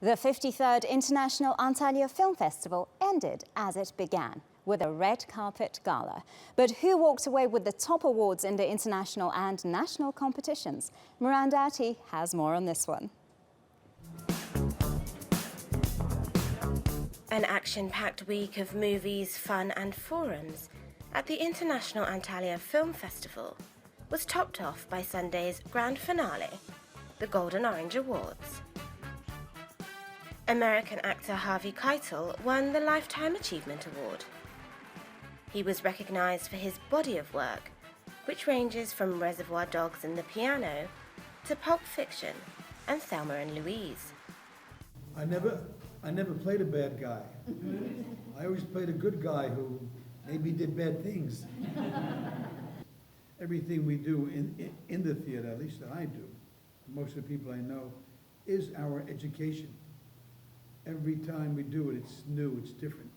The 53rd International Antalya Film Festival ended as it began, with a red carpet gala. But who walked away with the top awards in the international and national competitions? Miranda Atty has more on this one. An action-packed week of movies, fun and forums at the International Antalya Film Festival was topped off by Sunday's grand finale, the Golden Orange Awards. American actor Harvey Keitel won the Lifetime Achievement Award. He was recognized for his body of work, which ranges from Reservoir Dogs and The Piano to Pulp Fiction and Thelma and Louise. I never played a bad guy. I always played a good guy who maybe did bad things. Everything we do in the theater, at least that I do, most of the people I know, is our education. Every time we do it, it's new, it's different.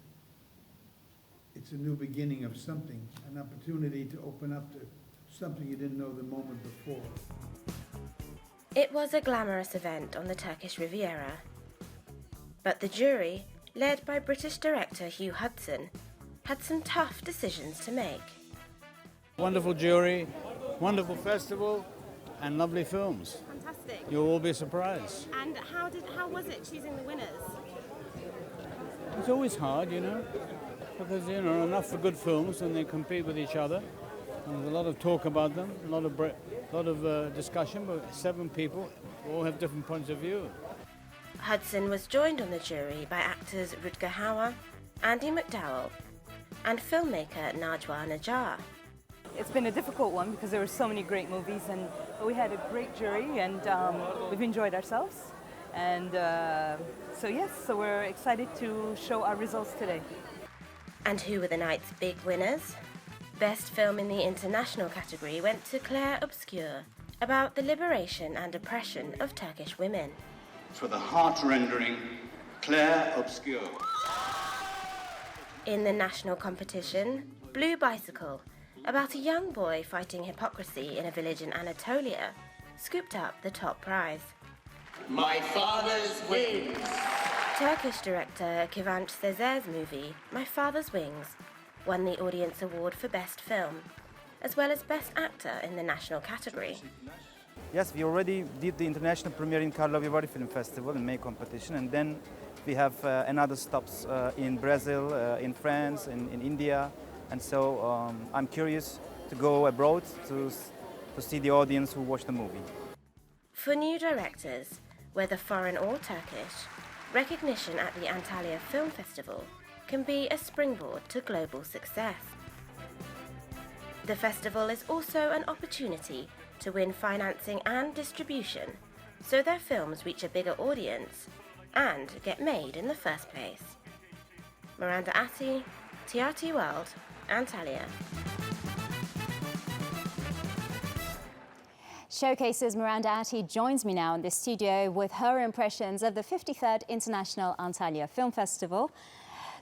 It's a new beginning of something, an opportunity to open up to something you didn't know the moment before. It was a glamorous event on the Turkish Riviera. But the jury, led by British director Hugh Hudson, had some tough decisions to make. Wonderful jury, wonderful festival, and lovely films. Fantastic. You'll all be surprised. And how was it choosing the winners? It's always hard, because, enough for good films and they compete with each other. And there's a lot of talk about them, a lot of discussion, but 7 people all have different points of view. Hudson was joined on the jury by actors Rutger Hauer, Andy McDowell, and filmmaker Najwa Najjar. It's been a difficult one because there were so many great movies, but we had a great jury and we've enjoyed ourselves. And so we're excited to show our results today. And who were the night's big winners? Best film in the international category went to Claire Obscure, about the liberation and oppression of Turkish women. For the heart-rendering Claire Obscure. In the national competition, Blue Bicycle, about a young boy fighting hypocrisy in a village in Anatolia, scooped up the top prize. My Father's Wings. Turkish director Kıvanç Sezer's movie, My Father's Wings, won the Audience Award for Best Film, as well as Best Actor in the national category. Yes, we already did the international premiere in Karlovy Film Festival in May competition, and then we have another stops in Brazil, in France, in India, and so I'm curious to go abroad to see the audience who watch the movie. For new directors, whether foreign or Turkish, recognition at the Antalya Film Festival can be a springboard to global success. The festival is also an opportunity to win financing and distribution, so their films reach a bigger audience and get made in the first place. Miranda Atty, TRT World, Antalya. Showcase's Miranda Atty joins me now in the studio with her impressions of the 53rd International Antalya Film Festival.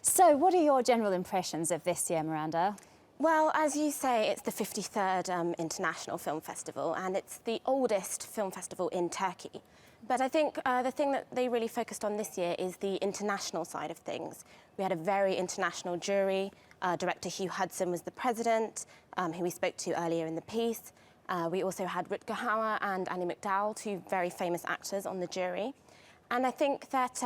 So what are your general impressions of this year, Miranda? Well, as you say, it's the 53rd International Film Festival, and it's the oldest film festival in Turkey. But I think the thing that they really focused on this year is the international side of things. We had a very international jury. Director Hugh Hudson was the president, who we spoke to earlier in the piece. We also had Rutger Hauer and Andy McDowell, 2 very famous actors on the jury. And I think that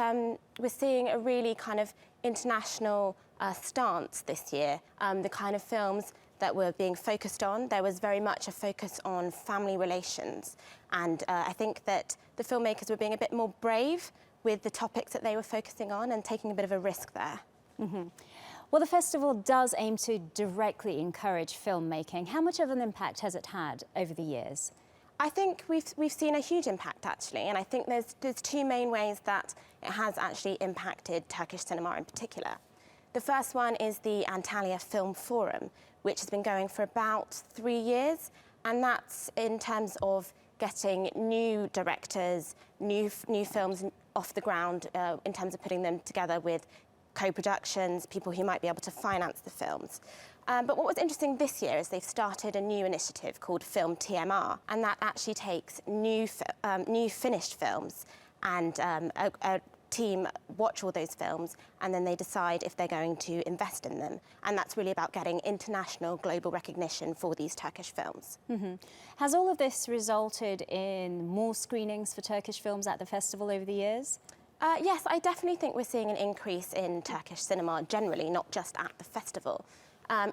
we're seeing a really kind of international stance this year. The kind of films that were being focused on, there was very much a focus on family relations. And I think that the filmmakers were being a bit more brave with the topics that they were focusing on and taking a bit of a risk there. Mm-hmm. Well, the festival does aim to directly encourage filmmaking. How much of an impact has it had over the years? I think we've seen a huge impact, actually, and I think there's 2 main ways that it has actually impacted Turkish cinema in particular. The first one is the Antalya Film Forum, which has been going for about 3 years, and that's in terms of getting new directors, new films off the ground, in terms of putting them together with co-productions, people who might be able to finance the films. But what was interesting this year is they've started a new initiative called Film TMR, and that actually takes new finished films and team watch all those films and then they decide if they're going to invest in them. And that's really about getting international, global recognition for these Turkish films. Has all of this resulted in more screenings for Turkish films at the festival over the years? Yes, I definitely think we're seeing an increase in Turkish cinema generally, not just at the festival.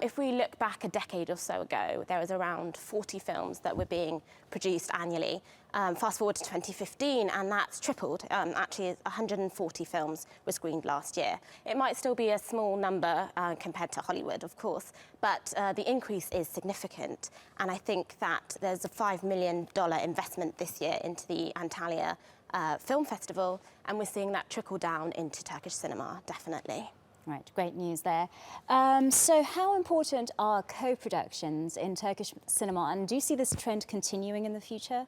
If we look back a decade or so ago, there was around 40 films that were being produced annually. Fast forward to 2015, and that's tripled. Actually, 140 films were screened last year. It might still be a small number compared to Hollywood, of course, but the increase is significant. And I think that there's a $5 million investment this year into the Antalya Film Festival, and we're seeing that trickle down into Turkish cinema, definitely. Right, great news there. So how important are co-productions in Turkish cinema, and do you see this trend continuing in the future?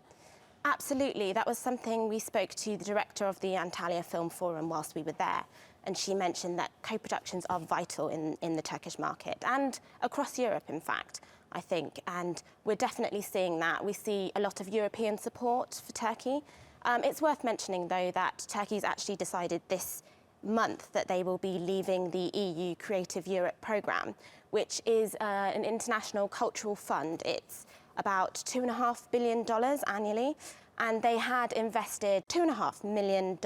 Absolutely. That was something we spoke to the director of the Antalya Film Forum whilst we were there, and she mentioned that co-productions are vital in the Turkish market and across Europe, in fact, I think, and we're definitely seeing that. We see a lot of European support for Turkey. It's worth mentioning, though, that Turkey's actually decided this month that they will be leaving the EU Creative Europe programme, which is an international cultural fund. It's about $2.5 billion annually, and they had invested $2.5 million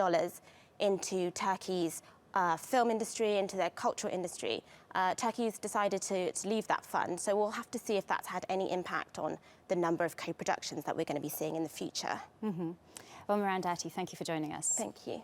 into Turkey's film industry, into their cultural industry. Turkey's decided to leave that fund, so we'll have to see if that's had any impact on the number of co-productions that we're going to be seeing in the future. Well, Miranda Atty, thank you for joining us. Thank you.